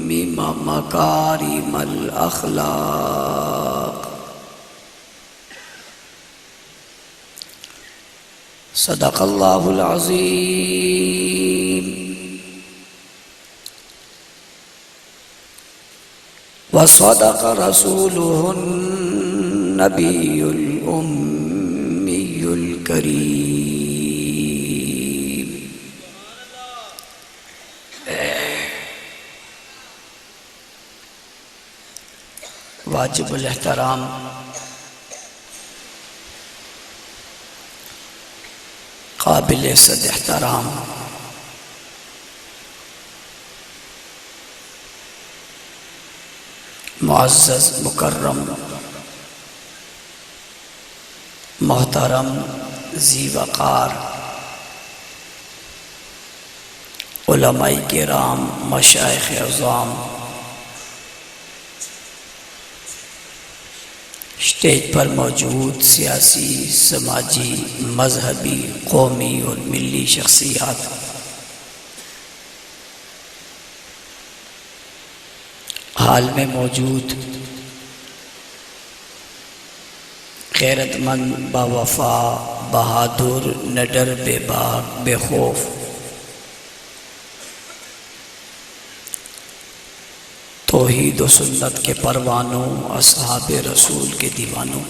مكارم الأخلاق. صدق الله العظيم. وصدق رسوله النبي الأمي الكريم. واجب الاحترام قابل صد احترام معزز مکرم محترم ذی وقار علماء کرام مشائخ عظام، اسٹیج پر موجود سیاسی، سماجی، مذہبی، قومی اور ملی شخصیات، حال میں موجود غیرت مند، باوفا، بہادر، نڈر، بے باک، بے خوف، توحید و سنت کے پروانوں، اصحاب رسول کے دیوانوں،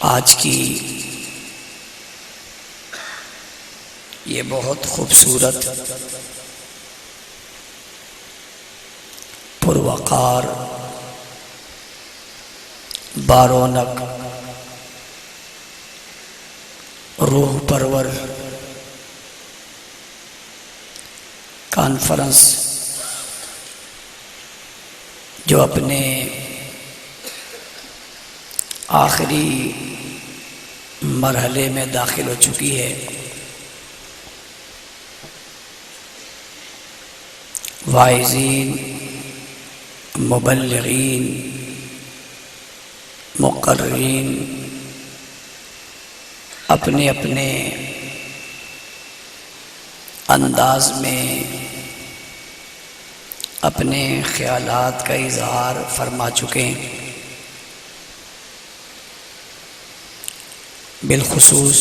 آج کی یہ بہت خوبصورت، پروقار، بارونق، روح پرور کانفرنس جو اپنے آخری مرحلے میں داخل ہو چکی ہے، واعظین، مبلغین، مقررین اپنے اپنے انداز میں اپنے خیالات کا اظہار فرما چکے ہیں. بالخصوص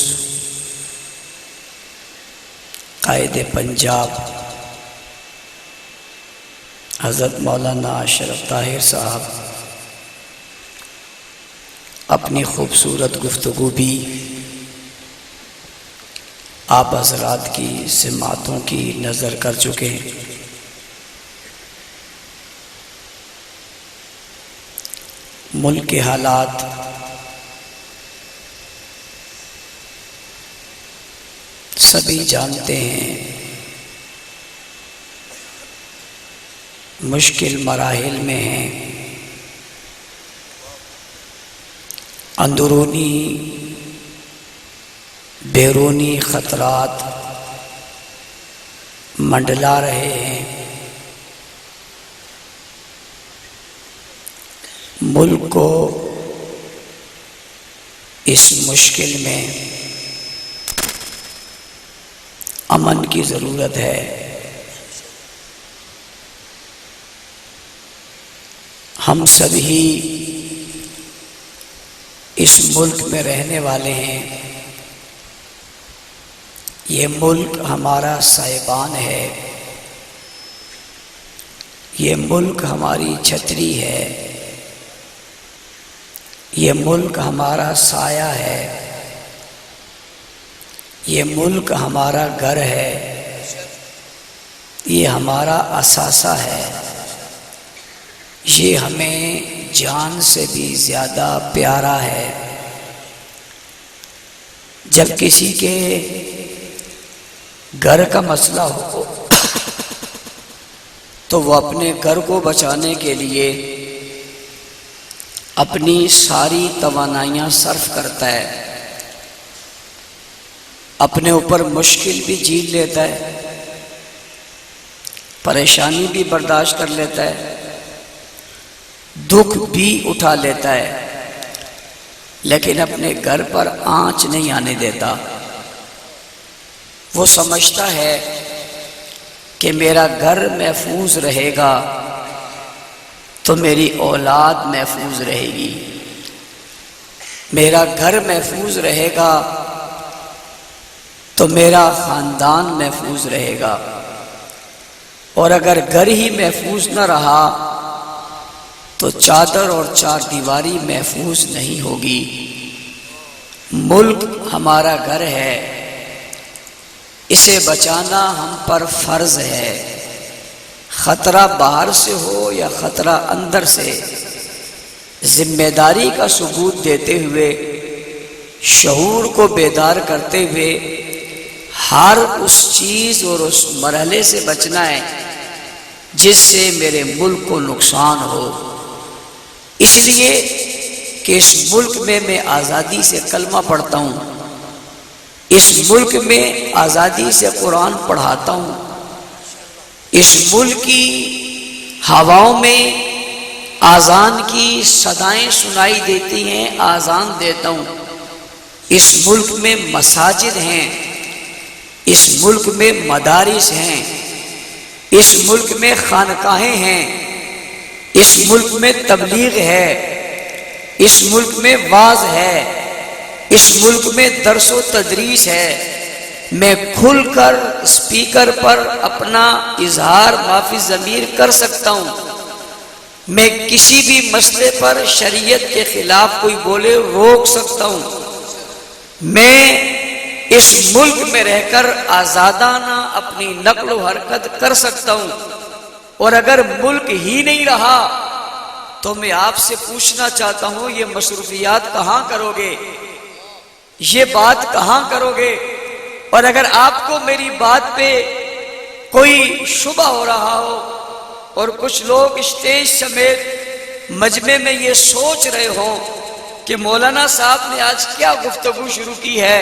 قائد پنجاب حضرت مولانا اشرف طاہر صاحب اپنی خوبصورت گفتگو بھی آپ حضرات کی سماعتوں کی نظر کر چکے ہیں. ملک کے حالات سبھی جانتے ہیں، مشکل مراحل میں ہیں. اندرونی بیرونی خطرات منڈلا رہے ہیں. ملک کو اس مشکل میں امن کی ضرورت ہے. ہم سبھی اس ملک میں رہنے والے ہیں. یہ ملک ہمارا سائبان ہے، یہ ملک ہماری چھتری ہے، یہ ملک ہمارا سایہ ہے، یہ ملک ہمارا گھر ہے، یہ ہمارا اثاثہ ہے. یہ ہمیں جان سے بھی زیادہ پیارا ہے. جب کسی کے گھر کا مسئلہ ہو تو وہ اپنے گھر کو بچانے کے لیے اپنی ساری توانائیاں صرف کرتا ہے، اپنے اوپر مشکل بھی جھیل لیتا ہے، پریشانی بھی برداشت کر لیتا ہے، دکھ بھی اٹھا لیتا ہے، لیکن اپنے گھر پر آنچ نہیں آنے دیتا. وہ سمجھتا ہے کہ میرا گھر محفوظ رہے گا تو میری اولاد محفوظ رہے گی، میرا گھر محفوظ رہے گا تو میرا خاندان محفوظ رہے گا، اور اگر گھر ہی محفوظ نہ رہا تو چادر اور چار دیواری محفوظ نہیں ہوگی۔ ملک ہمارا گھر ہے، اسے بچانا ہم پر فرض ہے، خطرہ باہر سے ہو یا خطرہ اندر سے، ذمہ داری کا ثبوت دیتے ہوئے، شعور کو بیدار کرتے ہوئے ہر اس چیز اور اس مرحلے سے بچنا ہے جس سے میرے ملک کو نقصان ہو، اس لیے کہ اس ملک میں آزادی سے کلمہ پڑھتا ہوں، اس ملک میں آزادی سے قرآن پڑھاتا ہوں، اس ملک کی ہواؤں میں آذان کی صدائیں سنائی دیتی ہیں، آذان دیتا ہوں، اس ملک میں مساجد ہیں، اس ملک میں مدارس ہیں، اس ملک میں خانقاہیں ہیں، اس ملک میں تبلیغ ہے، اس ملک میں واعظ ہے، اس ملک میں درس و تدریس ہے۔ میں کھل کر اسپیکر پر اپنا اظہار معافی ضمیر کر سکتا ہوں، میں کسی بھی مسئلے پر شریعت کے خلاف کوئی بولے روک سکتا ہوں، میں اس ملک میں رہ کر آزادانہ اپنی نقل و حرکت کر سکتا ہوں، اور اگر ملک ہی نہیں رہا تو میں آپ سے پوچھنا چاہتا ہوں یہ مصروفیات کہاں کرو گے، یہ بات کہاں کرو گے؟ اور اگر آپ کو میری بات پہ کوئی شبہ ہو رہا ہو اور کچھ لوگ اسٹیج سمیت مجمع میں یہ سوچ رہے ہوں کہ مولانا صاحب نے آج کیا گفتگو شروع کی ہے،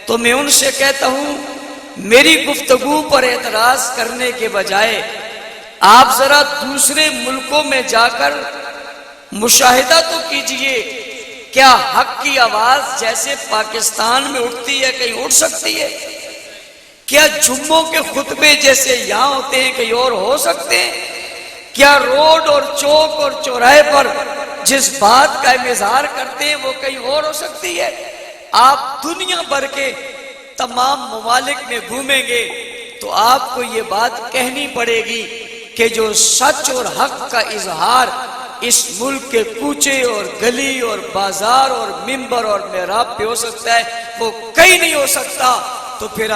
تو میں ان سے کہتا ہوں میری گفتگو پر اعتراض کرنے کے بجائے آپ ذرا دوسرے ملکوں میں جا کر مشاہدہ تو کیجئے، کیا حق کی آواز جیسے پاکستان میں اٹھتی ہے کہیں اٹھ سکتی ہے؟ کیا جمعوں کے خطبے جیسے یہاں ہوتے ہیں کہیں اور ہو سکتے ہیں؟ کیا روڈ اور چوک اور چوراہے پر جس بات کا اظہار کرتے ہیں وہ کہیں اور ہو سکتی ہے؟ آپ دنیا بھر کے تمام ممالک میں گھومیں گے تو آپ کو یہ بات کہنی پڑے گی کہ جو سچ اور حق کا اظہار اس ملک کے کوچے اور گلی اور بازار اور ممبر اور محراب پہ ہو سکتا ہے وہ کہیں نہیں ہو سکتا۔ تو پھر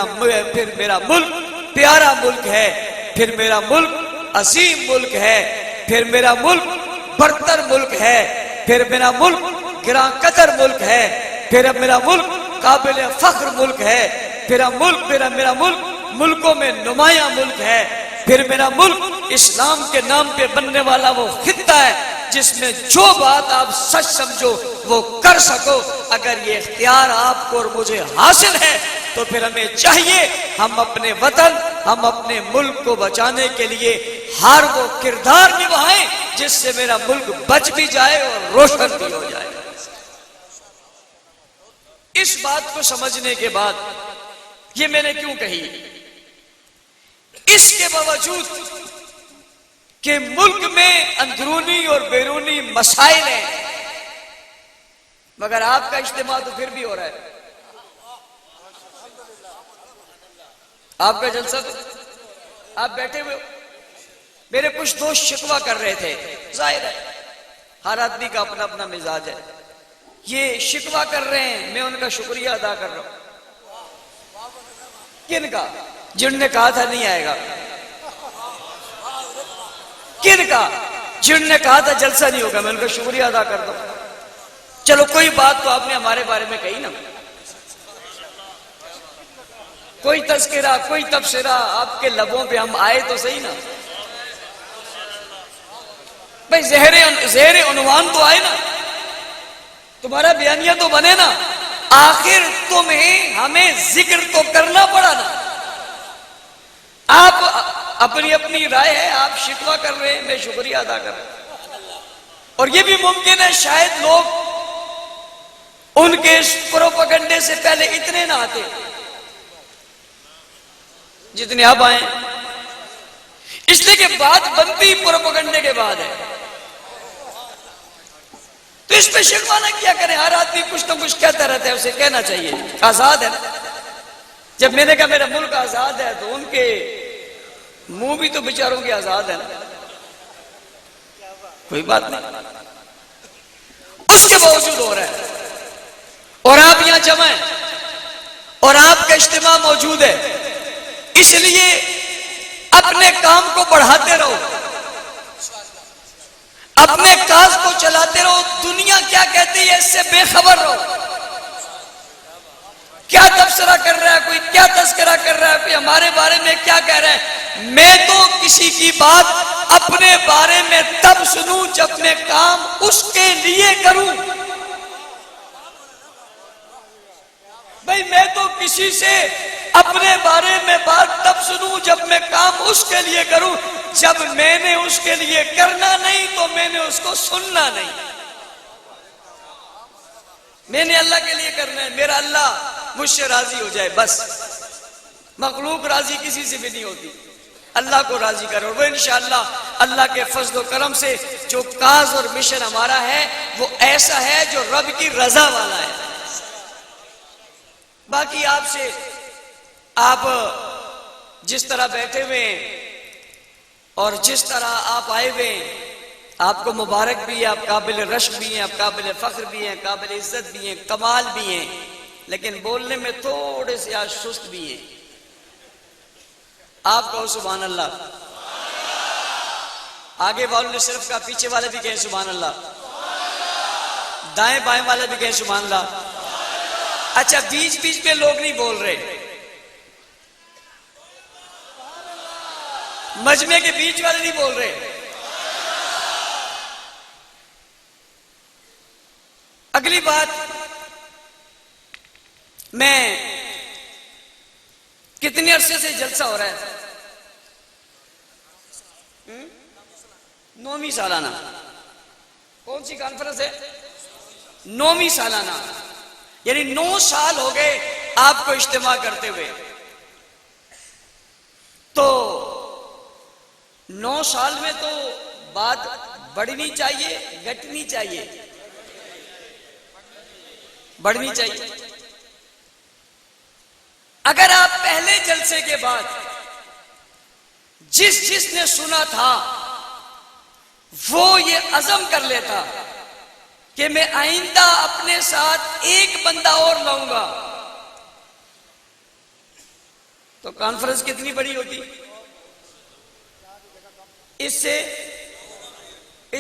میرا ملک پیارا ملک ہے، پھر میرا ملک عظیم ملک ہے، پھر میرا ملک برتر ملک ہے، پھر میرا ملک گراں قدر ملک ہے، پھر میرا ملک قابل فخر ملک ہے، میرا ملک ملکوں میں نمایاں ملک ہے، پھر میرا ملک اسلام کے نام پہ بننے والا وہ خطہ ہے جس میں جو بات آپ سچ سمجھو وہ کر سکو۔ اگر یہ اختیار آپ کو اور مجھے حاصل ہے تو پھر ہمیں چاہیے ہم اپنے وطن، ہم اپنے ملک کو بچانے کے لیے ہر وہ کردار نبھائیں جس سے میرا ملک بچ بھی جائے اور روشن بھی ہو جائے۔ اس بات کو سمجھنے کے بعد یہ میں نے کیوں کہی، اس کے باوجود کہ ملک میں اندرونی اور بیرونی مسائل ہیں، مگر آپ کا اجتماع تو پھر بھی ہو رہا ہے، آپ کا جلسہ تو آپ بیٹھے ہوئے ہو۔ میرے کچھ دوست شکوہ کر رہے تھے، ظاہر ہے ہر آدمی کا اپنا اپنا مزاج ہے، یہ شکوہ کر رہے ہیں، میں ان کا شکریہ ادا کر رہا ہوں۔ کن کا؟ جن نے کہا تھا نہیں آئے گا، کن کا؟ جن نے کہا تھا جلسہ نہیں ہوگا، میں ان کا شکریہ ادا کرتا ہوں۔ چلو کوئی بات تو آپ نے ہمارے بارے میں کہی نا، کوئی تذکرہ، کوئی تبصرہ آپ کے لبوں پہ ہم آئے تو صحیح نا بھائی، زہر عنوان تو آئے نا، تمہارا بیانیہ تو بنے نا، آخر تمہیں ہمیں ذکر تو کرنا پڑا نا۔ آپ اپنی رائے ہے، آپ شکوہ کر رہے ہیں، میں شکریہ ادا کر رہا ہوں۔ اور یہ بھی ممکن ہے شاید لوگ ان کے پروپیگنڈے سے پہلے اتنے نہ آتے، جتنے اب آئے، اس لیے کہ بات بنتی پروپیگنڈے کے بعد ہے، تو اس پہ شرمانا کیا کریں؟ ہر آدمی کچھ نہ کچھ کہتا رہتا ہے، اسے کہنا چاہیے، آزاد ہے نا۔ جب میں نے کہا میرا ملک آزاد ہے تو ان کے منہ بھی تو بیچاروں کے آزاد ہے نا، کوئی بات نہیں، اس کے باوجود ہو رہا ہے، اور آپ یہاں جمع ہیں اور آپ کا اجتماع موجود ہے، اس لیے اپنے کام کو بڑھاتے رہو، اپنے کاز کو چلاتے رہو، دنیا کیا کہتی ہے اس سے بے خبر رہو، کیا تبصرہ کر رہا ہے کوئی، کیا تذکرہ کر رہا ہے کوئی، ہمارے بارے میں کیا کہہ رہا ہے، میں تو کسی کی بات اپنے بارے میں تب سنوں جب میں کام اس کے لیے کروں۔ بھئی میں تو کسی سے اپنے بارے میں بات تب سنوں جب میں کام اس کے لیے کروں، جب میں نے اس کے لیے کرنا نہیں تو میں نے اس کو سننا نہیں، میں نے اللہ کے لیے کرنا ہے، میرا اللہ مجھ سے راضی ہو جائے بس، مخلوق راضی کسی سے بھی نہیں ہوتی، اللہ کو راضی کرو، وہ انشاءاللہ اللہ کے فضل و کرم سے جو کاز اور مشن ہمارا ہے وہ ایسا ہے جو رب کی رضا والا ہے۔ باقی آپ سے، آپ جس طرح بیٹھے ہوئے ہیں اور جس طرح آپ آئے ہوئے ہیں، آپ کو مبارک بھی ہے، آپ قابل رشک بھی ہیں، آپ قابل فخر بھی ہیں، قابل عزت بھی ہیں، کمال بھی ہیں، لیکن بولنے میں تھوڑے سے آج سست بھی ہیں۔ آپ کہو سبحان اللہ، آگے والوں نے صرف کہا، پیچھے والے بھی کہیں سبحان اللہ، دائیں بائیں والے بھی کہیں سبحان اللہ۔ اچھا بیچ بیچ میں لوگ نہیں بول رہے، مجمع کے بیچ والے نہیں بول رہے۔ اگلی بات، میں کتنے عرصے سے جلسہ ہو رہا ہے؟ 9ویں سالانہ، کون سی کانفرنس ہے؟ 9ویں سالانہ، یعنی 9 سال ہو گئے آپ کو اجتماع کرتے ہوئے، تو 9 سال میں تو بات بڑھنی چاہیے گھٹنی چاہیے؟ بڑھنی چاہیے۔ اگر آپ پہلے جلسے کے بعد جس نے سنا تھا وہ یہ عزم کر لیتا کہ میں آئندہ اپنے ساتھ ایک بندہ اور لاؤں گا، تو کانفرنس کتنی بڑی ہوتی؟ اس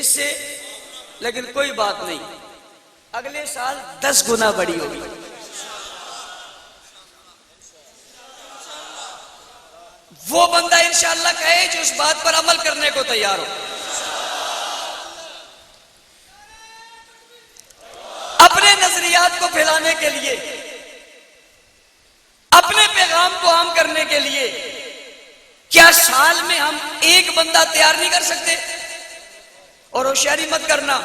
سے لیکن کوئی بات نہیں، اگلے سال 10 گنا بڑی ہوگی۔ وہ بندہ انشاءاللہ کہے جو اس بات پر عمل کرنے کو تیار ہو۔ اپنے نظریات کو پھیلانے کے لیے، اپنے پیغام کو عام کرنے کے لیے، کیا سال میں ہم ایک بندہ تیار نہیں کر سکتے؟ اور ہوشیاری مت کرنا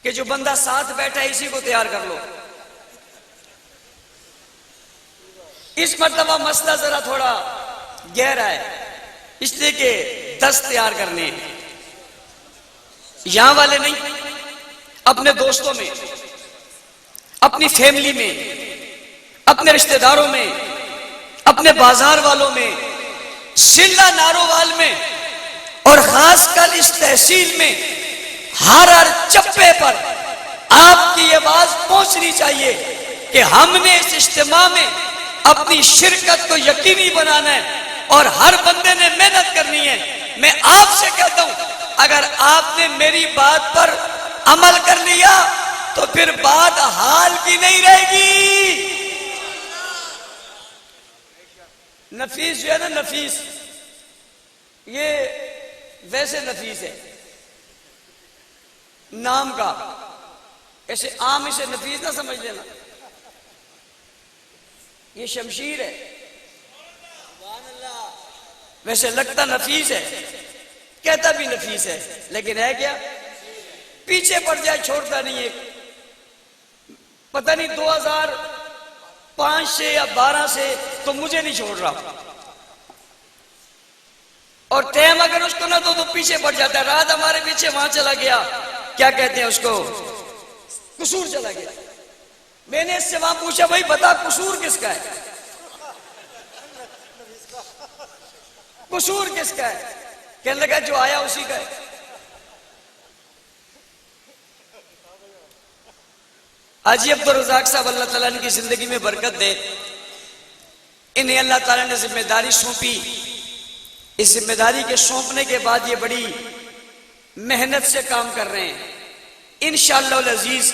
کہ جو بندہ ساتھ بیٹھا ہے اسی کو تیار کر لو۔ اس مرتبہ مسئلہ ذرا تھوڑا گہرا ہے، اس لیے کہ 10 تیار کرنے ہیں، یہاں والے نہیں، اپنے دوستوں میں، اپنی فیملی میں، اپنے رشتہ داروں میں، اپنے بازار والوں میں، سلہ نارووال میں، اور خاص کر اس تحصیل میں ہر چپے پر آپ کی یہ بات پہنچنی چاہیے کہ ہم نے اس اجتماع میں اپنی شرکت کو یقینی بنانا ہے اور ہر بندے نے محنت کرنی ہے۔ میں آپ سے کہتا ہوں اگر آپ نے میری بات پر عمل کر لیا تو پھر بات حال کی نہیں رہے گی۔ نفیس جو ہے نا، نفیس، یہ ویسے نفیس ہے نام کا، ایسے عام اسے نفیس نہ سمجھ لینا، یہ شمشیر ہے، ویسے لگتا نفیس ہے، کہتا بھی نفیس ہے، لیکن ہے کیا؟ پیچھے پڑ جائے چھوڑتا نہیں ہے۔ پتہ نہیں 2005 سے یا 12 سے تو مجھے نہیں چھوڑ رہا، اور ٹائم اگر اس کو نہ دو تو پیچھے پڑ جاتا ہے. رات ہمارے پیچھے وہاں چلا گیا, کیا کہتے ہیں اس کو, قصور چلا گیا. میں نے اس سے وہاں پوچھا بھائی بتا قصور کس کا ہے, قصور کس کا ہے؟ کہنے لگا جو آیا اسی کا ہے. حاجی عبدالرزاق صاحب اللہ تعالیٰ نے کی زندگی میں برکت دے, انہیں اللہ تعالیٰ نے ذمہ داری سونپی. اس ذمہ داری کے سونپنے کے بعد یہ بڑی محنت سے کام کر رہے ہیں. انشاءاللہ العزیز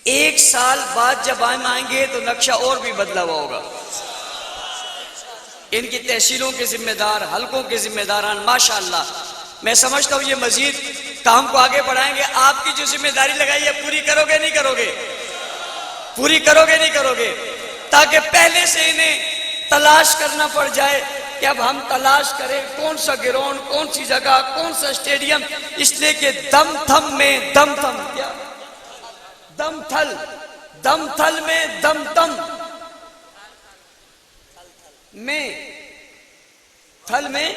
1 سال بعد جب آئیں گے تو نقشہ اور بھی بدلا ہوا ہوگا. ان کی تحصیلوں کے ذمہ دار, حلقوں کے ذمہ داران ماشاءاللہ, میں سمجھتا ہوں یہ مزید کام کو آگے بڑھائیں گے. آپ کی جو ذمہ داری لگائی ہے پوری کرو گے نہیں کرو گے, پوری کرو گے نہیں کرو گے, تاکہ پہلے سے انہیں تلاش کرنا پڑ جائے کہ اب ہم تلاش کریں کون سا گراؤنڈ, کون سی جگہ, کون سا اسٹیڈیم. اس لیے کہ دم تھم میں دم تھم, کیا دم تھل, دم تھل میں دم تم میں, تھل میں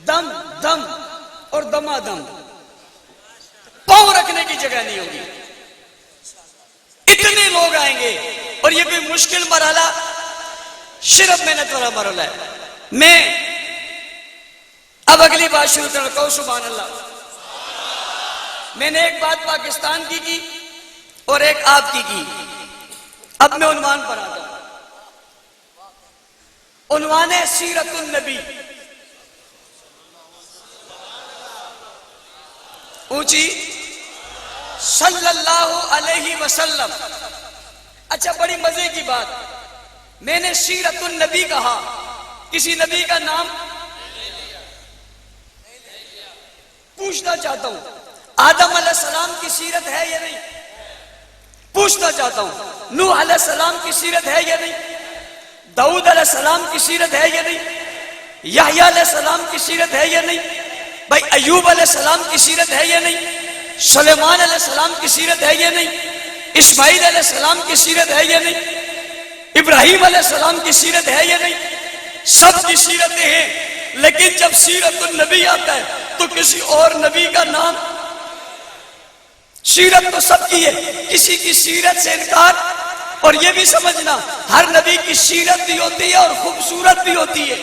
دم دم اور دما دم, پاؤں رکھنے کی جگہ نہیں ہوگی. اتنے لوگ آئیں گے اور یہ کوئی مشکل مرحلہ, صرف محنت والا مرحلہ ہے. میں اب اگلی بات شروع کرنا, کہو سبحان اللہ. میں نے ایک بات پاکستان کی اور ایک آپ کی. اب میں عنوان پر آتا ہوں. عنوان ہے سیرت النبی. اونچی صلی اللہ علیہ وسلم. اچھا بڑی مزے کی بات, میں نے سیرت النبی کہا, کسی نبی کا نام پوچھنا چاہتا ہوں. آدم علیہ السلام کی سیرت ہے یا نہیں پوچھنا چاہتا ہوں. نوح علیہ السلام کی سیرت ہے یا نہیں, داؤد علیہ السلام کی سیرت ہے یا نہیں, یحییٰ علیہ السلام کی سیرت ہے یا نہیں, بھائی ایوب علیہ السلام کی سیرت ہے یا نہیں, سلیمان علیہ السلام کی سیرت ہے یا نہیں, اسماعیل علیہ السلام کی سیرت ہے یا نہیں, ابراہیم علیہ السلام کی سیرت ہے یا نہیں. سب کی سیرتیں ہیں, لیکن جب سیرت النبی آتا ہے تو کسی اور نبی کا نام. سیرت تو سب کی ہے, کسی کی سیرت سے انکار. اور یہ بھی سمجھنا ہر نبی کی سیرت بھی ہوتی ہے اور خوبصورت بھی ہوتی ہے.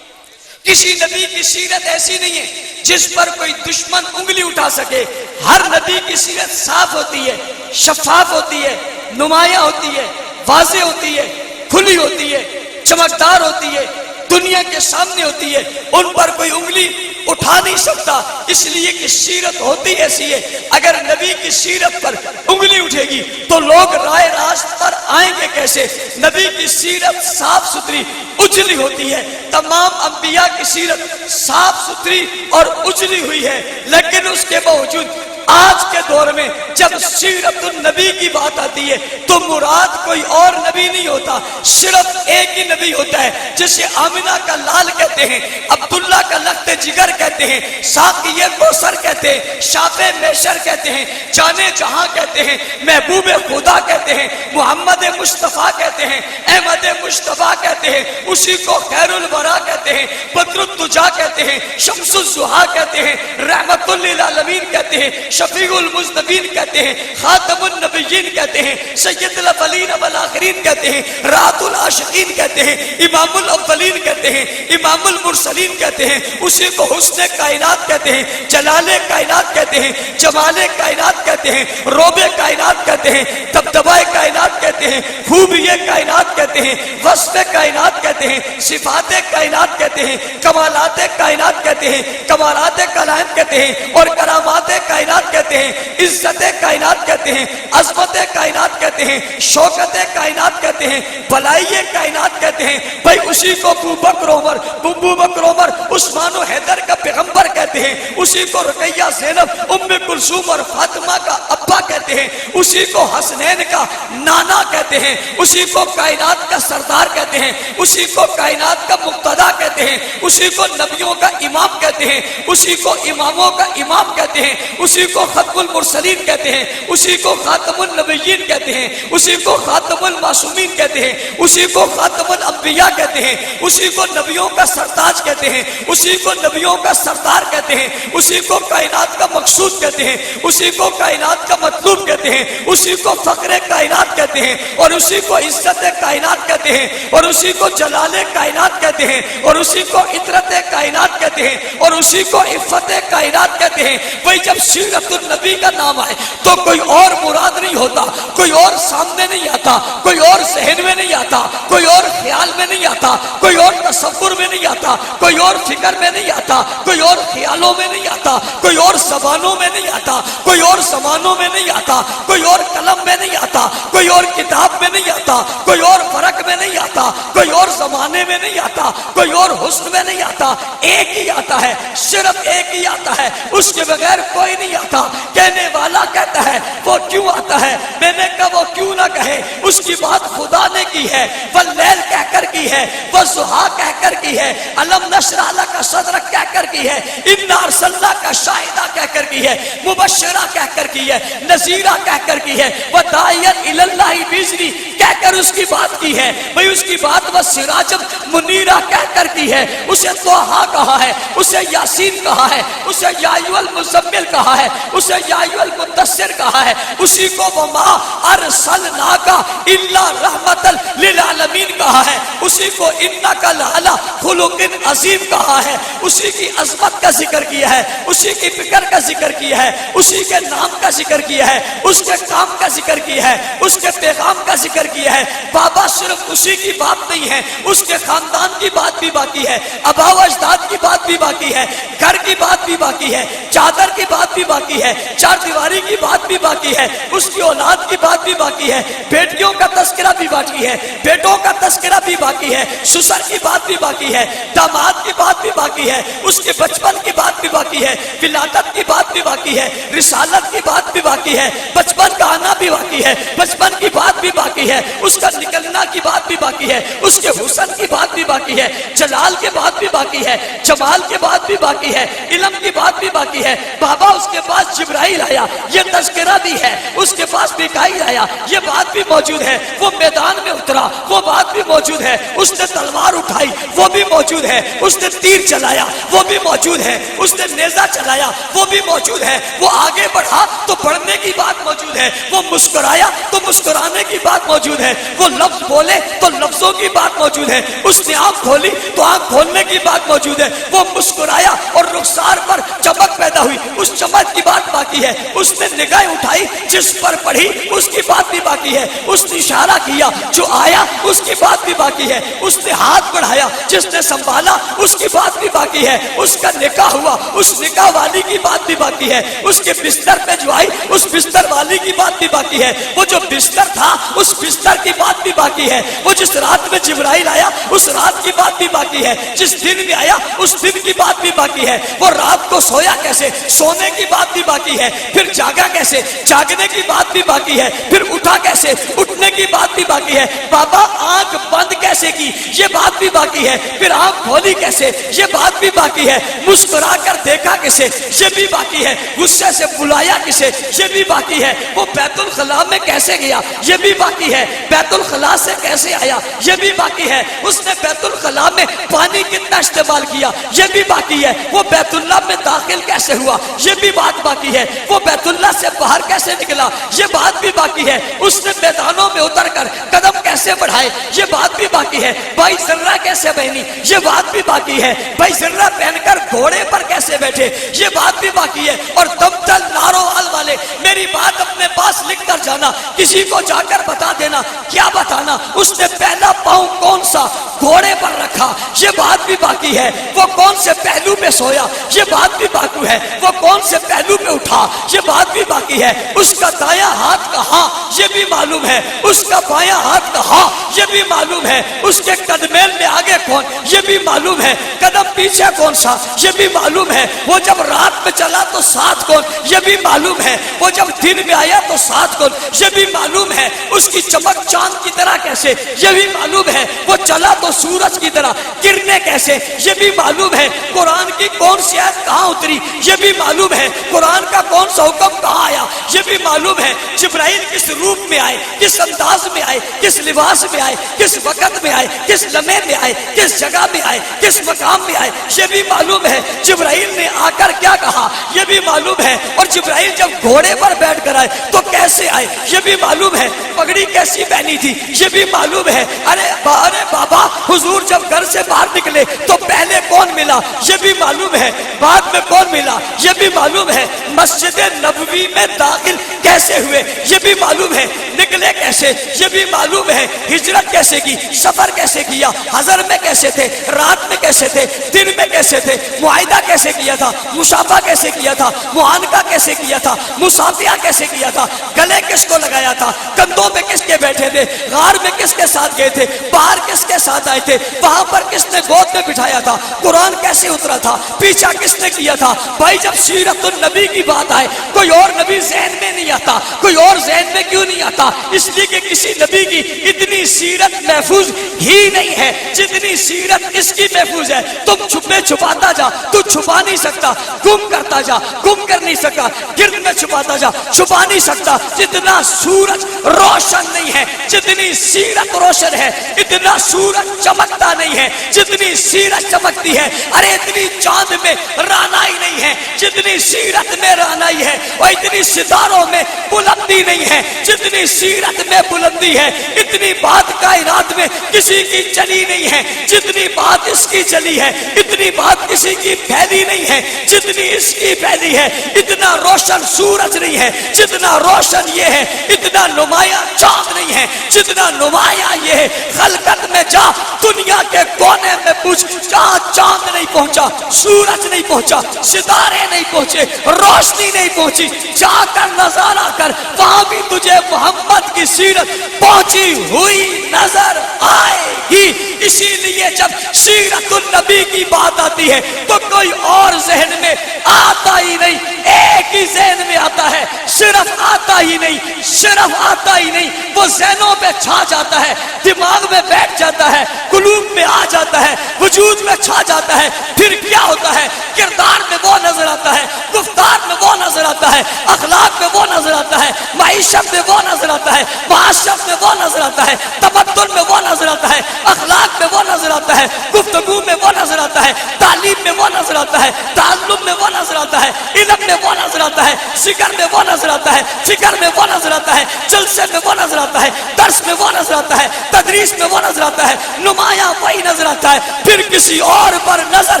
کسی نبی کی سیرت ایسی نہیں ہے جس پر کوئی دشمن انگلی اٹھا سکے. ہر نبی کی سیرت صاف ہوتی ہے, شفاف ہوتی ہے, نمایاں ہوتی ہے, واضح ہوتی ہے, کھلی ہوتی ہے, چمکدار ہوتی ہے, دنیا کے سامنے ہوتی ہے. ان پر کوئی انگلی اٹھا نہیں سکتا, اس لیے کہ سیرت ہوتی ایسی ہے. اگر نبی کی سیرت پر انگلی اٹھے گی تو لوگ رائے راست پر آئیں گے کیسے؟ نبی کی سیرت صاف ستھری اجلی ہوتی ہے. تمام انبیاء کی سیرت صاف ستھری اور اجلی ہوئی ہے, لیکن اس کے باوجود آج کے دور میں جب سیرت النبی کی بات آتی ہے تو مراد کوئی اور نبی نہیں ہوتا, صرف ایک ہی نبی ہوتا ہے, جسے آمنہ کا لال کہتے ہیں, عبداللہ کا لخت جگر کہتے ہیں, ساقی کوثر کہتے ہیں, شافع میشر کہتے ہیں, جانے جہاں کہتے ہیں, محبوب خدا کہتے ہیں, محمد مصطفیٰ کہتے ہیں, احمد مصطفیٰ کہتے ہیں, اسی کو خیر الورا کہتے ہیں, بدر الدجا کہتے ہیں, شمس الضحیٰ کہتے ہیں, رحمت للعالمین کہتے ہیں, شفیع المذنبین کہتے ہیں, خاتم النبیین کہتے ہیں, سید الاولین والآخرین کہتے ہیں, رات العاشقین کہتے ہیں, امام الاولین کہتے ہیں, امام المرسلین کہتے ہیں, اسی کو حسن کائنات کہتے ہیں, جلال کائنات کہتے ہیں, جمال کائنات کہتے ہیں, روب کائنات کہتے ہیں, دبدبہ کائنات کہتے ہیں, خوبی کائنات کہتے ہیں, وصف کائنات کہتے ہیں, صفات کائنات کہتے ہیں, کمالات کائنات کہتے ہیں, کمالات کائنات کہتے ہیں, اور کرامات کائنات کہتے ہیں, عزت کائنات کہتے ہیں, عظمت کائنات کہتے ہیں, شوکت کائنات کہتے ہیں, بلائی کائنات کہتے ہیں. بھائی اسی کو ابو بکر عمر عثمان و حیدر کا پیغمبر کہتے ہیں, اسی کو رقیہ زینب ام کلثوم اور فاطمہ کا ابا کہتے ہیں, اسی کو حسنین کا نانا کہتے ہیں, اسی کو کائنات کا سردار کہتے ہیں, اسی کو کائنات کا مقتدا کہتے ہیں, اسی کو نبیوں کا امام کہتے ہیں, اسی کو اماموں کا امام کہتے ہیں, اسی کو کو ختم المرسلین کہتے ہیں، اسی کو خاتم النبیین کہتے ہیں، اسی کو خاتم المعصومین کہتے ہیں، اسی کو خاتم الانبیاء کہتے ہیں، اسی کو نبیوں کا سرتاج کہتے ہیں، اسی کو نبیوں کا سردار کہتے ہیں، اسی کو کائنات کا مقصود کہتے ہیں، اسی کو کائنات کا مطلوب کہتے ہیں، اسی کو فخر کائنات کہتے ہیں، اور اسی کو عزت کائنات کہتے ہیں، اور اسی کو جلال کائنات کہتے ہیں، اور اسی کو عطرت کائنات کہتے ہیں، اور اسی کو عفت کائنات کہتے ہیں۔ وہی جب سیرت النبی کا نام آئے تو کوئی اور مراد نہیں ہوتا، کوئی اور سامنے نہیں آتا، کوئی اور ذہن میں نہیں آتا، کوئی اور خیال میں نہیں آتا، کوئی اور تصور میں نہیں آتا، کوئی اور فکر میں نہیں آتا، کوئی اور خیالوں میں نہیں آتا، کوئی اور زبانوں میں نہیں آتا، کوئی اور زمانوں میں نہیں آتا، کوئی اور قلم میں نہیں آتا، کوئی اور کتاب میں نہیں آتا، کوئی اور فرق میں نہیں آتا، کوئی اور زمانے میں نہیں آتا، کوئی اور حسن میں نہیں آتا، ایک ہی آتا ہے، صرف ایک ہی آتا ہے، اس کے بغیر کوئی نہیں آتا۔ کہنے والا کہتا ہے وہ کیوں آتا ہے؟ میں نے کہا وہ کیوں نہ کہے، اس کی بات خدا نے کی ہے، واللیل کہہ کر کی ہے، والضحیٰ کہہ کر کی ہے، الم نشرح لک صدرک کہہ کر کی ہے، انا ارسلناک شاہدہ کہہ کر کی ہے، مبشرہ کہہ کر کی ہے، نذیرہ کہہ کر کی ہے، وداعیا الی اللہ باذنہ کہہ کر اس کی بات کی ہے۔ بھئی اس کی بات وسراجا منیرہ کہہ کر کی ہے، اسے طٰہٰ کہا ہے، اسے یاسین کہا ہے، اسے یا ایھا المزمل کہا ہے، اسے یا ایھا المدثر کہا ہے، اسی کو وما ارسلناک الا رحمۃ للعالمین کہا ہے، اسی کو انک لعلی خلق عظیم کہا ہے، اسی کی عظمت کا ذکر کیا ہے، اسی کی فکر کا ذکر کیا ہے، اسی کے نام کا ذکر کیا ہے، اس کے کام کا ذکر کیا ہے، اس کے پیغام کا ذکر کیا ہے۔ بابا صرف اسی کی بات نہیں ہے، اس کے خاندان کی بات بھی باقی ہے، آباء و اجداد کی بات بھی باقی ہے، گھر کی بات بھی باقی ہے، چادر کی بات بھی باقی ہے، چار دیواری کی بات بھی باقی ہے، اس کی اولاد کی بات بھی باقی ہے، بیٹیوں کا تذکرہ بھی باقی ہے، بیٹوں کا تذکرہ بھی باقی ہے، سسر کی بات بھی باقی ہے، داماد کی بات بھی باقی ہے، اس کے بچپن کی بات بھی باقی ہے، ولادت کی بات بھی باقی ہے، رسالت کی بات بھی باقی ہے، بچپن کا آنا بھی باقی ہے، بچپن کی بات بھی باقی ہے، اس کا نکلنا کی بات بھی باقی ہے، اس کے حسن کی بات بھی باقی ہے، جلال کے بات بھی باقی ہے، جمال کے بات بھی باقی ہے، علم کی بات بھی باقی ہے۔ بابا اس کے پاس جبرائیل آیا، یہ تذکرہ بھی ہے، اس کے پاس میکائیل آیا، یہ بات بھی موجود ہے، وہ میدان میں اترا، وہ بات بھی موجود ہے، اس نے تلوار اٹھائی، وہ بھی موجود ہے، اس نے تیر چلایا، وہ بھی موجود ہے، اس نے نیزہ چلایا، وہ بھی موجود ہے، وہ آگے بڑھا تو بڑھنے کی بات موجود ہے، وہ مسکرایا تو مسکرانے کی بات موجود ہے، وہ لفظ بولے تو لفظوں کی بات موجود ہے، اس نے آنکھ کھولی تو آنکھ کھولنے کی بات موجود ہے، وہ مسکرایا اور رخسار پر چمک پیدا ہوئی، اس چمک کی بات باقی ہے، اس نے نگاہ اٹھائی جس پر پڑھی اس کی بات بھی باقی ہے، اس نے اشارہ کیا جو آیا اس کی بات بھی باقی ہے، اس نے ہاتھ بڑھایا جس نے سنبھالا اس کی بات بھی باقی ہے، اس کا نکاح ہوا اس نکاح والی کی بات بھی باقی ہے، اس کے بستر پہ جو آئی اس بستر والی کی بات بھی باقی ہے، وہ جو بستر تھا اس بستر کی بات بھی باقی ہے، وہ جس رات میں جبرائیل آیا اس رات کی بات بھی باقی ہے، جس دن میں آیا اس دن کی بات بھی باقی ہے، وہ رات کو سویا کیسے سونے کی بات بھی باقی ہے، پھر جاگا کیسے جاگنے کی بات بھی باقی ہے، پھر اٹھا کیسے اٹھنے کی بات بھی باقی ہے، بابا آنکھ بند کیسے کی یہ بات بھی باقی ہے، پھر آنکھ کھولی کیسے یہ بات بھی باقی ہے، مسکرا کر دیکھا کسے یہ بھی باقی ہے، غصے سے بلایا کسے یہ بھی باقی ہے، وہ بیت الخلاء میں کیسے گیا یہ بھی باقی ہے، بیت الخلاء سے کیسے آیا یہ بھی باقی ہے، اس نے بیت الخلاء میں پانی کتنا استعمال کیا یہ بھی باقی ہے، وہ بیت اللہ میں داخل کیسے ہوا یہ بھی بات باقی ہے، وہ بیت اللہ سے باہر کیسے نکلا یہ بات بھی باقی ہے، اس نے میدانوں میں اتر کر قدم کیسے بڑھائے یہ بات بھی باقی ہے، بھائی ذرہ کیسے پہنی یہ بات بھی باقی ہے، بھائی ذرہ پہن کر گھوڑے پر کیسے بیٹھے یہ بات بھی باقی ہے، اور دمتل ناروال والے میری بات اپنے پاس لکھ کر جانا، کسی کو جا کر بتا دینا، کیا بتانا اس نے پہلا پاؤں کون سا گھوڑے پر رکھا یہ بات بھی باقی ہے، وہ کون سے پہلو پہ سویا یہ بات بھی باقی ہے، وہ کون سے پہلو پہ اٹھا یہ بات بھی باقی ہے، اس کا دایاں ہاتھ کہاں یہ بھی معلوم ہے، اس کا بایاں ہاتھ کہاں یہ بھی معلوم ہے، اس کے قدمیل میں آگے کون یہ بھی معلوم ہے، قدم پیچھے کون سا یہ بھی معلوم ہے، وہ جب رات میں چلا تو ساتھ کون یہ بھی معلوم ہے، وہ جب دن میں آیا تو ساتھ کون یہ بھی معلوم ہے، اس کی چمک چاند کی طرح کیسے یہ بھی معلوم ہے، وہ چلا تو سورج کی طرح گرنے کیسے یہ بھی معلوم ہے، قرآن کی کون سی آیت کہاں اتری یہ بھی معلوم ہے، قرآن کا کون سا حکم کہاں آیا یہ بھی معلوم ہے، جبرائیل کس روپ میں آئے، کس انداز میں آئے، کس لباس میں آئے، کس وقت میں آئے، کس لمحے میں آئے، کس جگہ میں آئے، کس مقام میں آئے یہ بھی معلوم ہے، جبرائیل نے آ کر کیا کہا یہ بھی معلوم ہے، اور جبرائیل جب گھوڑے پر بیٹھ کر آئے تو کیسے آئے یہ بھی معلوم ہے، پگڑی کیسی پہنی تھی یہ بھی معلوم ہے، ارے بابا حضور جب گھر سے باہر نکلے تو پہلے کون ملا یہ بھی معلوم ہے، بعد میں کون ملا یہ بھی معلوم ہے، مسجد نبوی میں داخل کیسے ہوئے یہ بھی معلوم ہے، نکلے کیسے یہ بھی معلوم ہے، ہجرت کیسے کی، سفر کیسے کیا، حضر میں کیسے تھے، رات میں کیسے تھے، دن میں کیسے تھے، معاہدہ کیسے کیا تھا، مشافہ کیسے کیا تھا، معانقہ کیسے کیا تھا، مصافحہ کیسے کیا تھا، گلے کس کو لگایا تھا، کندھوں پہ کس کے بیٹھے تھے، غار میں کس کے ساتھ گئے تھے، باہر کس کے ساتھ آئے تھے، وہاں پر کس نے گود میں بٹھایا تھا، قرآن کیسے اترا تھا، پیچھا کس نے کیا تھا۔ بھائی جب سیرت النبی کی بات آئے کوئی اور نبی ذہن میں نہیں آتا، کوئی اور ذہن میں کیوں نہیں آتا؟ اس لیے کہ کسی نبی کی اتنی سیرت محفوظ ہی نہیں ہے جتنی سیرت اس کی محفوظ ہے۔ تم چھپے چھپاتا جا، تو چھپا نہیں سکتا، گم کرتا جا، گم کر نہیں سکتا، گرد میں چھپاتا جا، چھپا نہیں سکتا۔ جتنا سورج روشن نہیں ہے جتنی سیرت روشن ہے، اتنا سورج چمکتا نہیں ہے جتنی سیرت چمکتی ہے۔ ارے اتنی چاند میں رانائی نہیں ہے جتنی سیرت میں رانائی ہے، اور اتنی ستاروں میں بلندی نہیں ہے جتنی سیرت میں بلندی ہے۔ اتنی بات کائنات میں کسی کی چلی نہیں ہے جتنی بات اس کی چلی ہے، اتنی بات کسی کی پھیلی نہیں ہے جتنی اس کی پھیلی ہے۔ اتنا روشن سورج نہیں ہے جتنا روشن یہ ہے، اتنا نمایاں چاند نہیں ہے جتنا نمایاں یہ ہے۔ خلقت میں جا، دنیا کے کونے میں پوچھ، جہاں چاند نہیں پہنچا، سورج نہیں پہنچا، ستارے نہیں پہنچے، روشنی نہیں پہنچی، جا کر نظارہ کر، وہاں بھی تجھے محمد کی سیرت پہنچی ہوئی نظر آئے گی۔ اسی لیے جب سیرت النبی کی بات آتی ہے تو کوئی اور ذہن میں آتا ہی نہیں، ایک ہی ذہن میں آتا ہے، صرف آتا ہی نہیں، صرف آتا ہی نہیں، وہ ذہنوں پہ چھا جاتا ہے، دماغ میں بیٹھ جاتا ہے، قلوب میں آ جاتا ہے، وجود میں چھا جاتا ہے۔ پھر کیا ہوتا ہے؟ کردار میں وہ نظر آتا ہے، گفتار میں وہ نظر آتا ہے، اخلاق میں وہ نظر آتا ہے، معیشت میں وہ نظر آتا ہے، معاشرت میں وہ نظر آتا ہے، تمدن میں وہ نظر آتا ہے، اخلاق میں وہ نظر آتا ہے، گفتگو میں وہ نظر آتا ہے، تعلیم میں وہ نظر آتا ہے، تعلم میں وہ نظر آتا ہے، علم میں وہ نظر آتا ہے، ذکر میں وہ نظر آتا ہے، فکر میں وہ نظر آتا ہے، جلسے میں وہ نظر آتا ہے، درس میں وہ نظر آتا ہے، تدریس میں وہ نظر آتا ہے، نمایاں وہی نظر آتا ہے۔ پھر کسی اور پر نظر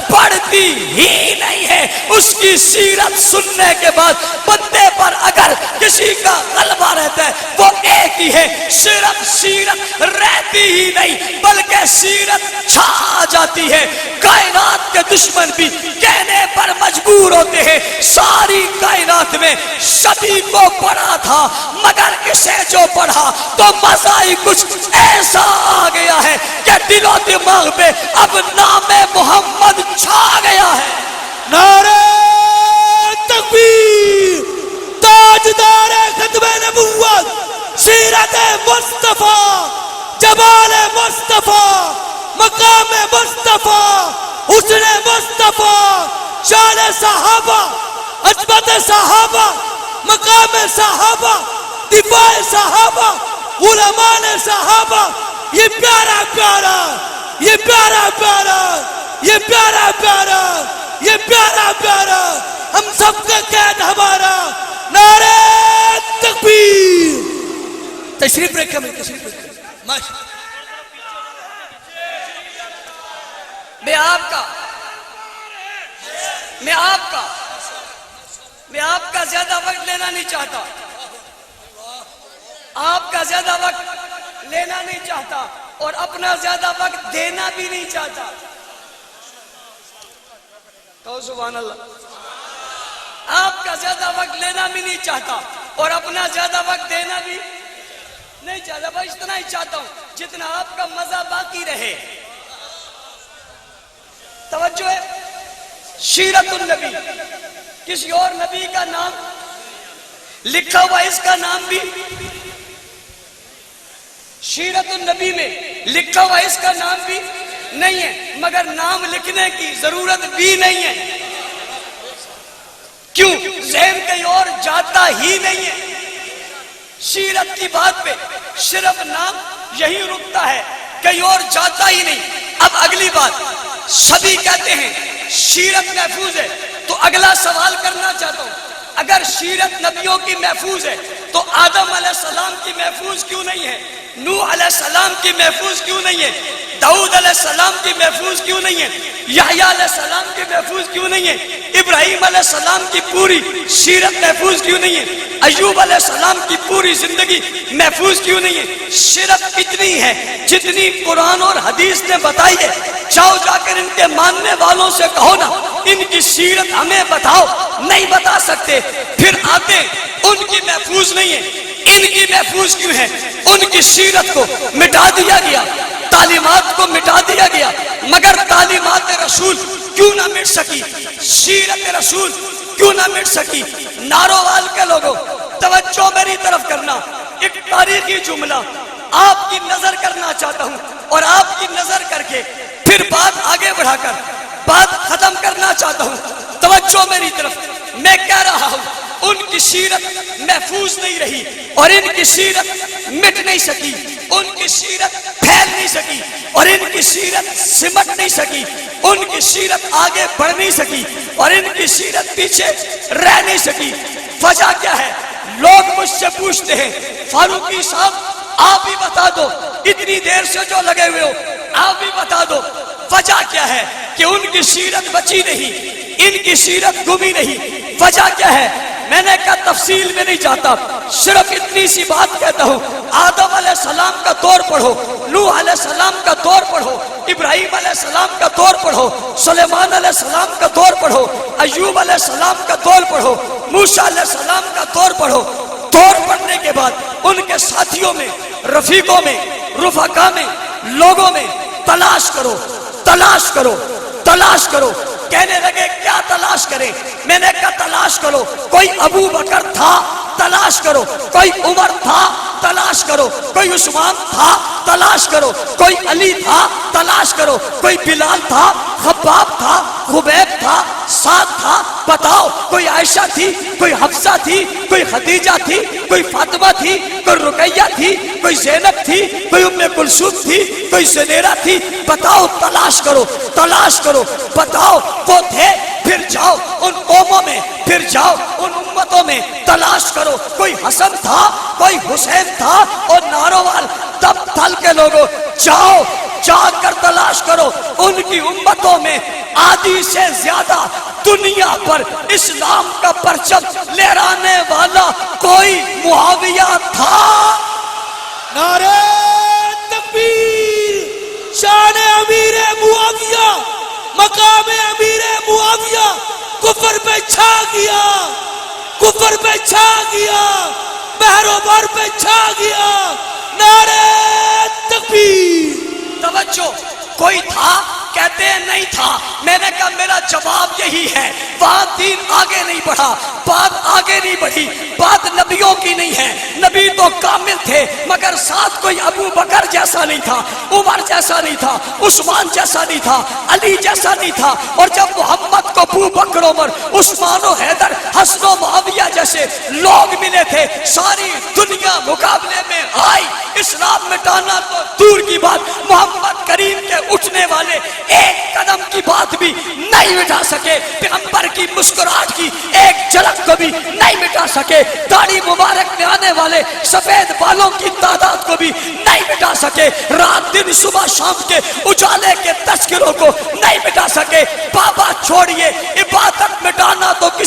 پڑتی ہی نہیں ہے۔ اس کی سیرت سننے کے بعد بندے پر اگر کسی کا غلبہ رہتا ہے وہ ایک ہی ہے، صرف سیرت رہتی ہی نہیں بلکہ سیرت چھا جاتی ہے۔ کائنات کے دشمن بھی کہنے پر مجبور ہوتے ہیں ساری کائنات میں سبھی کو پڑھا تھا، مگر اسے جو پڑھا تو مزہ ہی کچھ ایسا آ گیا ہے کہ دل و دماغ پہ اب نام محمد چھا گیا ہے۔ نعرہ تکبیر، تاجدار ختم نبوت، سیرت مصطفیٰ، جمال مصطفیٰ، مقام مصطفیٰ، حسن مصطفیٰ، شان صحابہ، عظمت صحابہ، مقام صحابہ، دفاع صحابہ، علماء صحابہ، یہ پیارا پیارا، یہ پیارا پیارا، یہ پیارا پیارا، یہ پیارا پیارا ہم سب کا قید ہمارا۔ نعرہ تکبیر۔ تشریف رکھیں، تشریف رکھیں۔ میں آپ کا زیادہ وقت لینا نہیں چاہتا، آپ کا زیادہ وقت لینا نہیں چاہتا اور اپنا زیادہ وقت دینا بھی نہیں چاہتا۔ تو سبحان اللہ، آپ کا زیادہ وقت لینا بھی نہیں چاہتا اور اپنا زیادہ وقت دینا بھی نہیں چاہتا۔ بس اتنا ہی چاہتا ہوں جتنا آپ کا مزہ باقی رہے۔ توجہ ہے، سیرت النبی، کسی اور نبی کا نام لکھا ہوا اس کا نام بھی سیرت النبی میں لکھا ہوا اس کا نام بھی نہیں ہے، مگر نام لکھنے کی ضرورت بھی نہیں ہے. کیوں؟ ذہن کہیں اور جاتا ہی نہیں ہے. سیرت کی بات پہ صرف نام یہی رکتا ہے، کہیں اور جاتا ہی نہیں. اب اگلی بات، سبھی کہتے ہیں سیرت محفوظ ہے، تو اگلا سوال کرنا چاہتا ہوں، اگر سیرت نبیوں کی محفوظ ہے تو آدم علیہ السلام کی محفوظ کیوں نہیں ہے؟ نوح علیہ السلام کی محفوظ کیوں نہیں ہے؟ داؤد علیہ السلام کی محفوظ کیوں نہیں ہے؟ یحییٰ علیہ السلام کی محفوظ کیوں نہیں ہے؟ ابراہیم علیہ السلام کی پوری سیرت محفوظ کیوں نہیں ہے؟ ایوب علیہ السلام کی پوری زندگی محفوظ کیوں نہیں ہے؟ صرف اتنی ہے جتنی قرآن اور حدیث نے بتائی ہے. جاؤ جا کر ان کے ماننے والوں سے کہو نا ان کی سیرت ہمیں بتاؤ، نہیں بتا سکتے. پھر آتے ان کی محفوظ نہیں ہے، ان کی محفوظ کیوں ہے؟ ان کی سیرت کو مٹا دیا گیا، تعلیمات کو مٹا دیا گیا، مگر تعلیمات رسول کیوں نہ مٹ سکی؟ سیرت رسول کیوں نہ مٹ سکی؟ نارووال کے لوگوں توجہ میری طرف کرنا، ایک تاریخی جملہ آپ کی نظر کرنا چاہتا ہوں، اور آپ کی نظر کر کے پھر بات آگے بڑھا کر بات ختم کرنا چاہتا ہوں. توجہ میری طرف، میں کہہ رہا ہوں ان کی سیرت محفوظ نہیں رہی، اور ان کی سیرت مٹ نہیں سکی، ان کی سیرت پھیل نہیں سکی، اور ان کی سیرت سمٹ نہیں سکی، ان کی سیرت آگے بڑھ نہیں سکی، اور ان کی سیرت پیچھے رہ نہیں سکی. وجہ کیا ہے؟ لوگ مجھ سے پوچھتے ہیں فاروقی صاحب آپ ہی بتا دو، اتنی دیر سے جو لگے ہوئے ہو آپ ہی بتا دو وجہ کیا ہے کہ ان کی سیرت بچی نہیں، ان کی سیرت گمی نہیں. وجہ کیا ہے؟ میں نے کہا تفصیل میں نہیں جاتا، صرف اتنی سی بات کہتا ہوں. آدم علیہ السلام کا دور پڑھو، نوح علیہ السلام کا دور پڑھو، ابراہیم علیہ السلام کا دور پڑھو، سلیمان علیہ السلام کا دور پڑھو، ایوب علیہ السلام کا دور پڑھو، موسیٰ علیہ السلام کا دور پڑھو. دور پڑھنے کے بعد ان کے ساتھیوں میں، رفیقوں میں، رفقا میں، لوگوں میں تلاش کرو، تلاش کرو، تلاش کرو. کہنے لگے کیا تلاش کریں؟ میں نے کہا تلاش کرو، کوئی ابو بکر تھا تلاش کرو، کوئی عمر تھا تلاش کرو، کوئی عثمان تھا تلاش کرو، کوئی علی تھا تلاش کرو، کوئی بلال تھا، خباب تھا، خبیب تھا، سعد تھا، بتاؤ. کوئی عائشہ تھی، کوئی حفصہ تھی، کوئی خدیجہ تھی، کوئی فاطمہ تھی، کوئی رقیہ تھی، کوئی زینب تھی، کوئی ام کلثوم تھی، کوئی سنیرہ تھی. بتاؤ، تلاش کرو، تلاش کرو، بتاؤ وہ تھے. پھر جاؤ ان قوموں میں، پھر جاؤ ان امتوں میں تلاش کرو. کوئی حسن تھا، کوئی حسین تھا، اور نارووال تب تھل کے لوگوں جاؤ جا کر تلاش کرو ان کی امتوں میں آدھی سے زیادہ دنیا پر اسلام کا پرچم لہرانے والا کوئی معاویہ تھا. نعرہ تکبیر، شان امیر معاویہ، مقام امیر معاویہ کفر پہ چھا گیا، کفر پہ چھا گیا، بہروبر پہ چھا گیا. نعرہ تکبیر. توجہ، کوئی تھا کہتے ہیں نہیں تھا. میں نے کہا میرا جواب یہی ہے، بات دین آگے نہیں بڑھا، بات آگے نہیں بڑھی، بات نبیوں کی نہیں ہے. نبی تو کامل تھے، مگر ساتھ کوئی ابو بکر جیسا نہیں تھا، عمر جیسا نہیں تھا، عثمان جیسا نہیں تھا، علی جیسا نہیں تھا. اور جب محمد کو ابو بکر، عمر، عثمان و حیدر، حسن و معاویہ جیسے لوگ ملے تھے، ساری دنیا مقابلے میں آئی. اسلام مٹانا تو دور کی بات، محمد کریم کے اٹھنے والے ایک قدم کی بات بھی نہیں مٹا سکے. پیغمبر کی مسکراہٹ کی ایک جھلک کو بھی نہیں مٹا سکے. داڑھی مبارک میں آنے والے سفید بالوں کی تعداد کو بھی نہیں مٹا سکے. رات دن صبح شام کے اجالے کے تذکروں کو نہیں مٹا سکے. بابا چھوڑیے، عبادت مٹانا تو کسی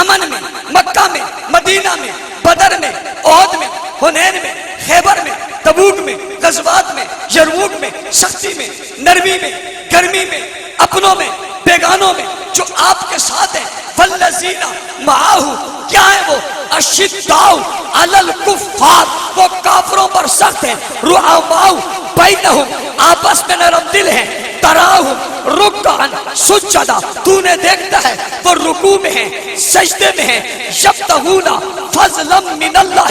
امن میں، مکہ میں، مدینہ میں، بدر میں، احد میں، حنین میں، خیبر میں، تبوک میں، غزوات میں، یرموک میں، سختی میں، نرمی میں، گرمی میں، اپنوں میں، بیگانوں میں، جو آپ کے ساتھ ہیں. والذین معاہو، کیا ہے وہ؟ اشداء علی الکفار، وہ کافروں پر سخت ہیں. رحماء بینہم، آپس میں نرم دل ہیں. تراہم رکعا سجدا، تو نے دیکھتا ہے وہ رکوع میں ہیں، سجدے میں ہیں. یبتغون فضلا من اللہ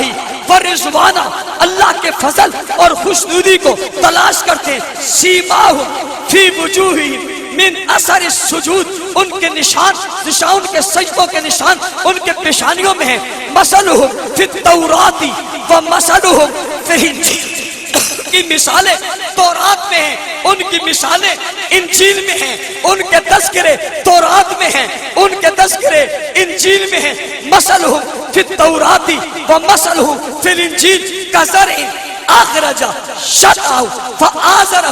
ورضوانا، اللہ کے فضل اور خوشنودی کو تلاش کرتے ہیں. سیماہم فی وجوہہم من اثر السجود، ان کے نشان ان کے سجدوں کے نشان ان کے پیشانیوں میں ہیں. مثلہم فی التوراۃ و مثلہم فی الانجیل، کی مثالیں تورات میں ہیں، ان کی مثالیں انجیل میں ہیں. ان کے تذکرے تورات میں ہیں، ان کے تذکرے انجیل میں ہیں. مثلہم فی التوراۃ و مثلہم فی الانجیل کزرع اخرج شطأہ فآزرہ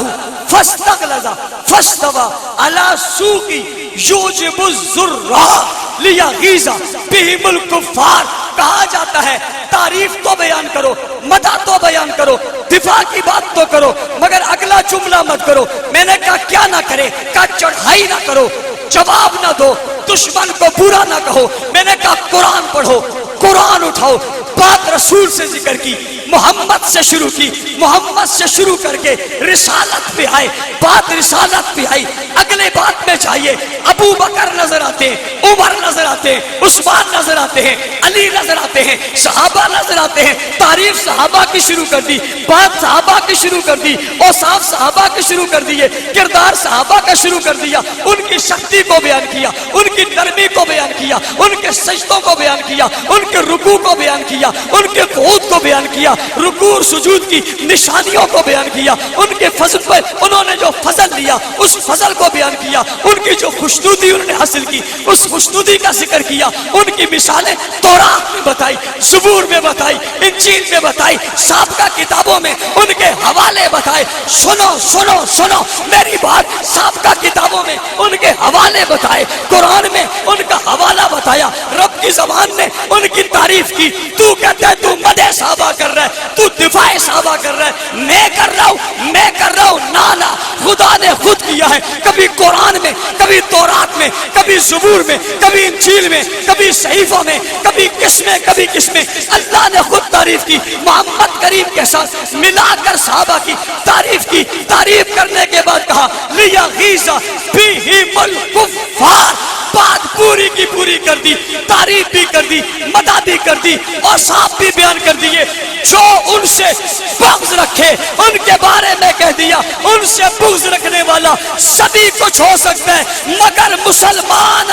فاستغلظ فاستوى علی سوقہ یعجب الزراع لیغیظ بہم الکفار. کہا جاتا ہے تعریف تو بیان کرو، مدح تو بیان کرو، دفاع کی بات تو کرو، مگر اگلا جملہ مت کرو. میں نے کہا کیا نہ کرے؟ کہا چڑھائی نہ کرو، جواب نہ دو، دشمن کو برا نہ کہو. میں نے کہا قرآن پڑھو، قرآن اٹھاؤ. بات رسول سے ذکر کی، محمد سے شروع کی، محمد سے شروع کر کے رسالت پہ آئے، بات رسالت پہ آئی. اگلے بات میں چاہیے ابو بکر نظر آتے ہیں، عمر نظر آتے ہیں، عثمان نظر آتے ہیں، علی نظر آتے ہیں، صحابہ نظر آتے ہیں. تعریف صحابہ کی شروع کر دی، بات صحابہ کی شروع کر دی، اوصاف صحابہ کی شروع کر دیے، کردار صحابہ کا شروع کر دیا. ان کی شکتی کو بیان کیا، ان کی نرمی کو بیان کیا، ان کے سجدوں کو بیان کیا، ان کے رکوع کو بیان کیا، ان کے قعود کو بیان کیا، رکوع اور سجود کی نشانیوں کو بیان کیا. ان کے فضل پر انہوں نے جو فضل لیا اس فضل کو بیان کیا. ان کی جو خوشنودی انہوں نے حاصل کی اس خوشنودی کا ذکر کیا. ان کی مثالیں تورات میں بتائی، زبور میں بتائی، انجیل میں بتائی، سابقہ کتابوں میں ان کے حوالے بتائے. سنو سنو سنو میری بات، سابقہ کتابوں میں ان کے حوالے بتائے، قرآن میں ان کا حوالہ بتایا، رب کی زبان نے ان کی تعریف کی. تو کہتا ہے تو مدح صحابہ کر رہا ہے، تو دفاع صحابہ کر رہا ہے. میں کر رہا ہوں، میں کر رہا ہوں. نانا خدا نے خود کیا ہے، کبھی قرآن میں، کبھی تورات میں، کبھی زبور میں، کبھی انجیل میں، کبھی صحیفوں میں، کبھی کس میں، کبھی کس میں. اللہ نے خود تعریف کی، محمد کریم کے ساتھ ملا کر صحابہ کی تعریف کی. تعریف کرنے کے بعد کہا لیغیظ بہم الکفار. بات پوری کی پوری کر دی، تعریف بھی کر دی، مدح بھی کر دی، اور صاحب بھی بیان کر دیے. جو ان سے بغض رکھے ان کے بارے میں کہہ دیا ان سے بغض رکھنے والا سبھی کچھ ہو سکتا ہے مگر مسلمان.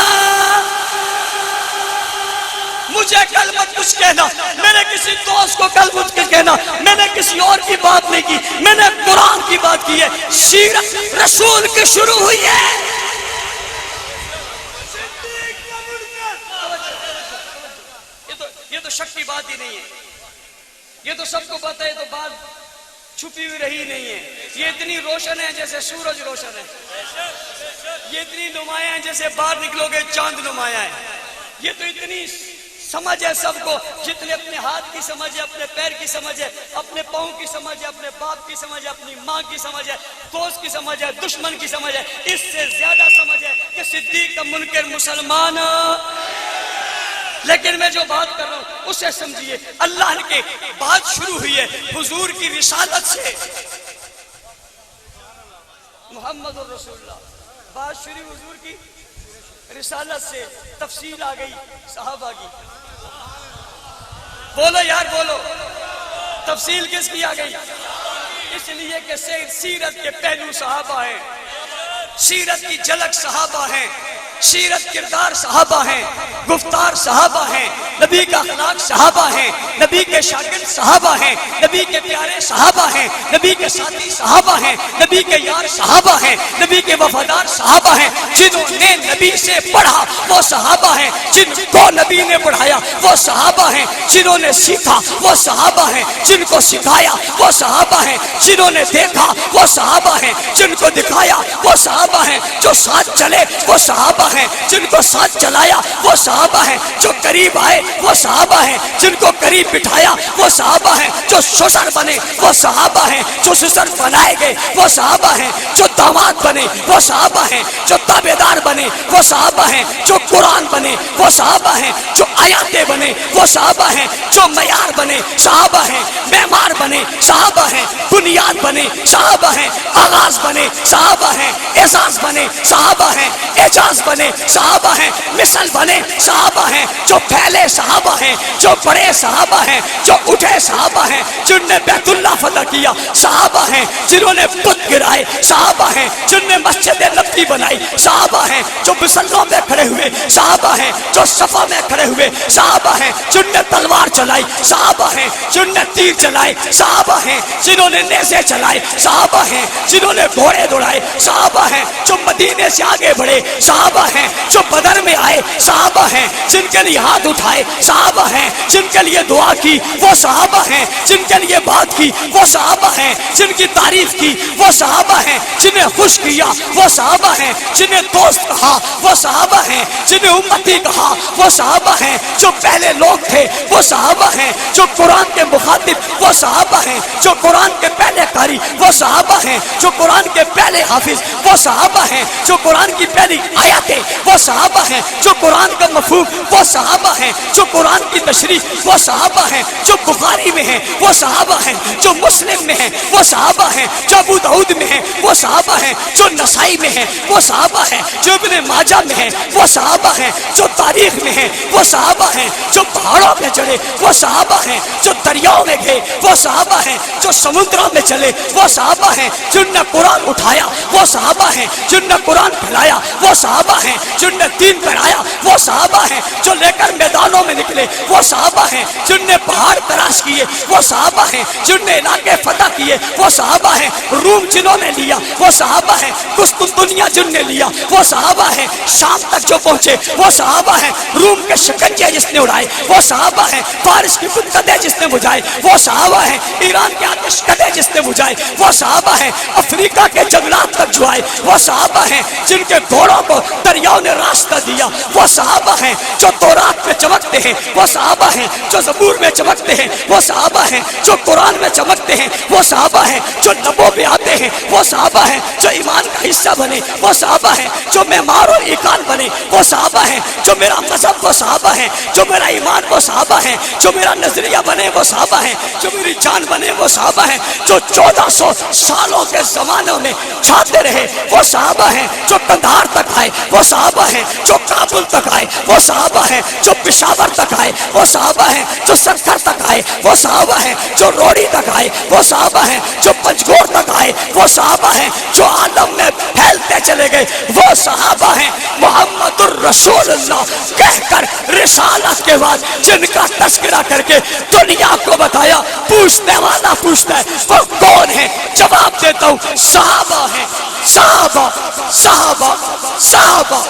مجھے کل مت کچھ کہنا، میں نے کسی دوست کو کل مت کچھ کہنا، میں نے کسی اور کی بات نہیں کی، میں نے قرآن کی بات کی ہے. سیرت رسول کی شروع ہوئی ہے. یہ تو شک کی بات ہی نہیں ہے، یہ تو سب کو پتہ ہے. تو بات چھپی ہوئی رہی نہیں ہے. یہ اتنی روشن ہے جیسے سورج روشن ہے، یہ اتنی نمایاں ہے جیسے باہر نکلو گے چاند نمایاں ہے. یہ تو اتنی سمجھ ہے سب کو، جتنے اپنے ہاتھ کی سمجھ ہے، اپنے پیر کی سمجھ ہے، اپنے پاؤں کی سمجھ ہے، اپنے باپ کی سمجھ ہے، اپنی ماں کی سمجھ ہے، دوست کی سمجھ ہے، دشمن کی سمجھ ہے. اس سے زیادہ سمجھ ہے کہ صدیق کا منکر مسلمان. لیکن میں جو بات کر رہا ہوں اسے سمجھیے. اللہ کے بات شروع ہوئی ہے حضور کی رسالت سے، محمد الرسول اللہ. بات شروع حضور کی رسالت سے، تفصیل آ گئی صحابہ کی. بولو یار بولو، تفصیل کس کی آ گئی؟ اس لیے کہ سیرت کے پہلو صحابہ ہیں، سیرت کی جھلک صحابہ ہیں، سیرت کردار صحابہ ہیں، گفتار صحابہ ہیں، نبی کا اخلاق صحابہ ہیں، نبی کے شاگرد صحابہ ہیں، نبی کے پیارے صحابہ ہیں، نبی کے ساتھی صحابہ ہیں، نبی کے یار صحابہ ہیں، نبی کے وفادار صحابہ ہیں. جنہوں نے نبی سے پڑھا وہ صحابہ ہیں، جن کو نبی نے پڑھایا وہ صحابہ ہیں، جنہوں نے سیکھا وہ صحابہ ہیں، جن کو سکھایا وہ صحابہ ہیں، جنہوں نے دیکھا وہ صحابہ ہیں، جن کو دکھایا وہ صحابہ ہیں، جو ساتھ چلے وہ صحابہ صحابہ ہیں جن کو ساتھ چلایا وہ صحابہ ہیں جو قریب آئے وہ صحابہ ہیں جن کو قریب بٹھایا وہ صحابہ ہیں جو سسر بنے وہ صحابہ ہیں جو سسر بنائے گئے وہ صحابہ ہیں جو داماد بنے وہ صحابہ ہیں جو تابعدار بنے وہ صحابہ ہیں جو قرآن بنے وہ صحابہ ہیں جو آیاتیں بنے وہ صحابہ ہیں جو معیار بنے صحابہ ہیں معمار بنے صحابہ ہیں بنیاد بنے صحابہ ہیں آغاز بنے صحابہ ہیں اعزاز بنے صحابہ ہیں اعجاز بنے صحابہ ہیں مثل بنے صحابہ ہیں جو پھیلے صحابہ ہیں جو بڑے صحابہ ہیں جو اٹھے صحابہ ہیں جن نے بیت اللہ فتح کیا صحابہ ہیں جنہوں نے بت گرائے صحابہ ہیں جن نے مسجد نبوی بنائی صحابہ ہیں جو مصلوں میں کھڑے ہوئے صحابہ ہیں جو صفا میں کھڑے ہوئے صحابہ ہیں جن نے تلوار چلائی صحابہ ہیں جن نے تیر چلائے صحابہ ہیں جنہوں نے نیزے چلائے صحابہ ہیں جنہوں نے گھوڑے دوڑائے صحابہ ہیں جو مدینے سے آگے بڑھے صحابہ ہیں جو بدر میں آئے صحابہ ہیں جن کے لیے ہاتھ اٹھائے صحابہ ہیں جن کے لیے دعا کی وہ صحابہ ہیں جن کے لیے بات کی وہ صحابہ ہیں جن کی تعریف کی وہ صحابہ ہیں جنہیں خوش کیا وہ صحابہ ہیں جنہیں دوست کہا وہ صحابہ ہیں جنہیں امتی کہا وہ صحابہ ہیں جو پہلے لوگ تھے وہ صحابہ ہیں جو قرآن کے مخاطب وہ صحابہ ہیں جو قرآن کے پہلے قاری وہ صحابہ ہیں جو قرآن کے پہلے حافظ وہ صحابہ ہیں جو قرآن کی پہلی آیاتیں وہ صحابہ ہیں جو قرآن کا مفہوم وہ صحابہ ہیں جو قرآن کی تشریح وہ صحابہ ہیں جو بخاری میں ہیں وہ صحابہ ہیں جو مسلم میں ہیں وہ صحابہ ہیں جو ابو داؤد میں ہیں وہ صحابہ ہیں جو نسائی میں ہیں وہ صحابہ ہیں جو ابن ماجہ میں ہیں وہ صحابہ ہیں جو تاریخ میں ہیں وہ صحابہ ہیں جو پہاڑوں پہ چڑھے وہ صحابہ ہیں جو دریاؤں میں گئے وہ صحابہ ہیں جو سمندروں میں چلے وہ صحابہ ہیں جن نے قرآن اٹھایا وہ صحابہ ہیں جن نے قرآن پھیلایا وہ صحابہ ہیں جن نے دین پھیلایا وہ صحابہ ہیں جو لے کر میدانوں میں نکلے وہ صحابہ ہیں جن نے پہاڑ تراش کیے وہ صحابہ ہیں جن نے علاقے فتح کیے وہ صحابہ ہیں روم جنہوں نے لیا وہ صحابہ ہیں قسطنطنیہ جن نے لیا وہ صحابہ ہیں شام تک جو پہنچے وہ صحابہ ہیں روم کے شکنجے جس نے اڑائے وہ صحابہ ہیں فارس کی قدے جس نے بجھائے وہ صحابہ ہیں ایران کے آتش کدے جس نے بجھائے وہ صحابہ ہیں افریقہ کے جنگلات تک جوائے وہ صحابہ ہیں جن کے گھوڑوں کو دریاؤں نے راستہ دیا وہ صحابہ ہیں جو تورات میں چمکتے ہیں وہ صحابہ ہیں جو زبور میں چمکتے ہیں وہ صحابہ ہیں جو قرآن میں چمکتے ہیں وہ صحابہ ہیں جو نبوت میں آتے ہیں وہ صحابہ ہیں جو ایمان کا حصہ بنے وہ صحابہ ہیں جو معمار اور ایقان بنے وہ صحابہ ہیں جو میرا مذہب وہ صحابہ ہیں جو میرا ایمان وہ صحابہ ہیں جو میرا نظریہ بنے وہ صحابہ ہیں جو میری جان بنے وہ صحابہ ہیں جو 1400 سالوں کے زمانوں میں چھاتے رہے وہ صحابہ ہیں جو قندھار تک آئے وہ صحابہ ہیں جو کابل تک آئے وہ صحابہ ہیں جو پشاور تک آئے وہ صحابہ ہیں جو سکر تک آئے وہ صحابہ ہیں جو روڑی تک آئے وہ صحابہ ہیں جو پنجگور تک آئے وہ صحابہ ہیں جو عالم میں پھیلتے چلے گئے وہ صحابہ ہیں محمد الرسول اللہ کہہ کر رسالت کے بعد جن کا تذکرہ کر کے دنیا کو بتایا پوچھنے والا پوچھتا ہے وہ کون ہے جواب دیتا ہوں صحابہ ہیں صحابہ صحابہ صحابہ